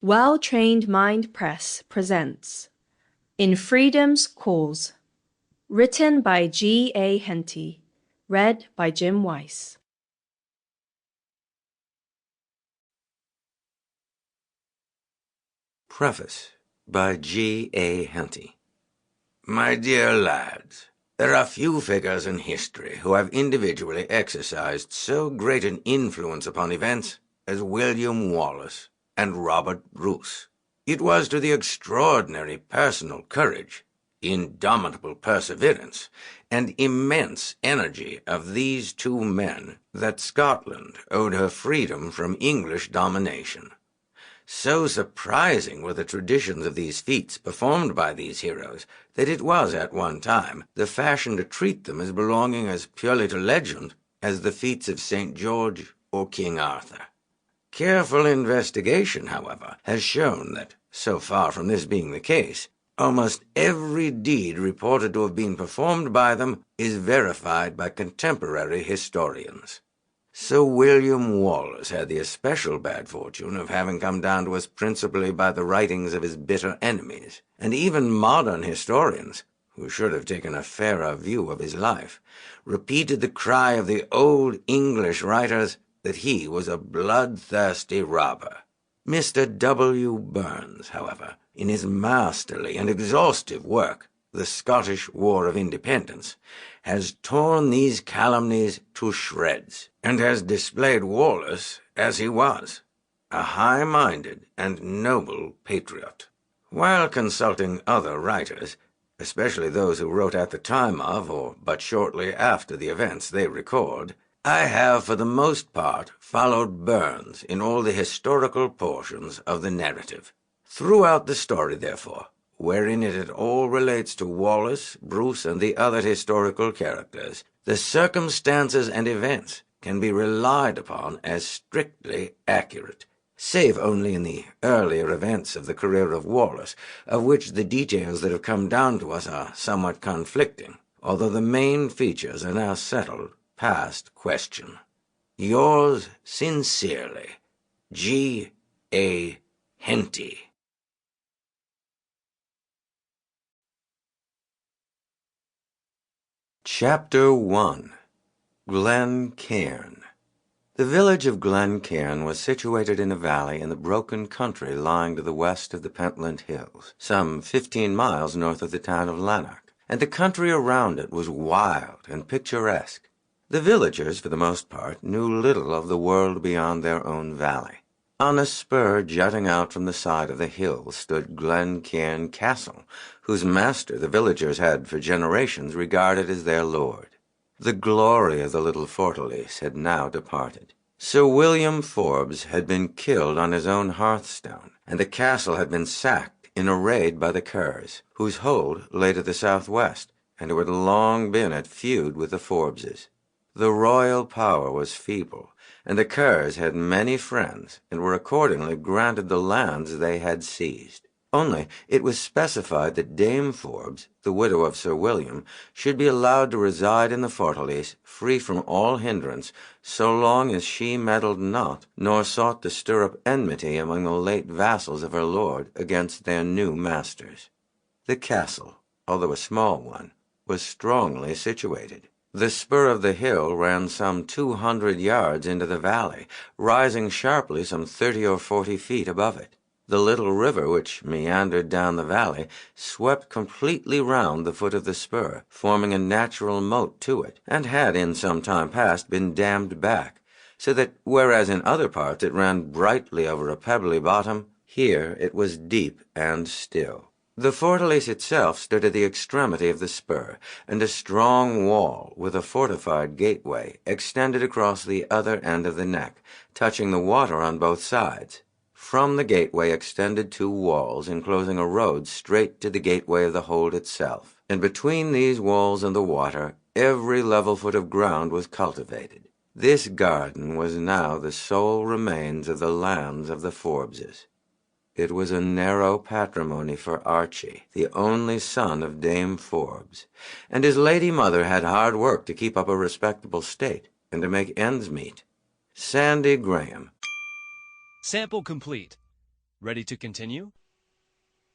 Well-Trained Mind Press presents In Freedom's Cause, written by G.A. Henty, read by Jim Weiss. Preface by G.A. Henty. My dear lads, there are few figures in history who have individually exercised so great an influence upon events as William Wallace and Robert Bruce. It was to the extraordinary personal courage, indomitable perseverance, and immense energy of these two men that Scotland owed her freedom from English domination. So surprising were the traditions of these feats performed by these heroes that it was at one time the fashion to treat them as belonging as purely to legend as the feats of St. George or King Arthur. Careful investigation, however, has shown that, so far from this being the case, almost every deed reported to have been performed by them is verified by contemporary historians. Sir William Wallace had the especial bad fortune of having come down to us principally by the writings of his bitter enemies, and even modern historians, who should have taken a fairer view of his life, repeated the cry of the old English writers that he was a bloodthirsty robber. Mr. W. Burns, however, in his masterly and exhaustive work, The Scottish War of Independence, has torn these calumnies to shreds, and has displayed Wallace as he was, a high-minded and noble patriot. While consulting other writers, especially those who wrote at the time of, or but shortly after the events they record, I have for the most part followed Burns in all the historical portions of the narrative. Throughout the story, therefore, wherein it at all relates to Wallace, Bruce, and the other historical characters, the circumstances and events can be relied upon as strictly accurate, save only in the earlier events of the career of Wallace, of which the details that have come down to us are somewhat conflicting, although the main features are now settled past question. Yours sincerely, G.A. Henty. Chapter 1. Glen Cairn. The village of Glen Cairn was situated in a valley in the broken country lying to the west of the Pentland Hills, some 15 miles north of the town of Lanark, and the country around it was wild and picturesque. The villagers, for the most part, knew little of the world beyond their own valley. On a spur jutting out from the side of the hill stood Glen Cairn Castle, whose master the villagers had for generations regarded as their lord. The glory of the little fortalice had now departed. Sir William Forbes had been killed on his own hearthstone, and the castle had been sacked in a raid by the Kerrs, whose hold lay to the southwest, and who had long been at feud with the Forbeses. The royal power was feeble, and the Kerrs had many friends, and were accordingly granted the lands they had seized. Only it was specified that Dame Forbes, the widow of Sir William, should be allowed to reside in the fortalice free from all hindrance, so long as she meddled not, nor sought to stir up enmity among the late vassals of her lord against their new masters. The castle, although a small one, was strongly situated. The spur of the hill ran some 200 yards into the valley, rising sharply some 30 or 40 feet above it. The little river which meandered down the valley swept completely round the foot of the spur, forming a natural moat to it, and had in some time past been dammed back, so that whereas in other parts it ran brightly over a pebbly bottom, here it was deep and still. The fortalice itself stood at the extremity of the spur, and a strong wall with a fortified gateway extended across the other end of the neck, touching the water on both sides. From the gateway extended 2 walls enclosing a road straight to the gateway of the hold itself, and between these walls and the water every level foot of ground was cultivated. This garden was now the sole remains of the lands of the Forbeses. It was a narrow patrimony for Archie, the only son of Dame Forbes, and his lady mother had hard work to keep up a respectable state and to make ends meet. Sandy Graham. Sample complete. Ready to continue?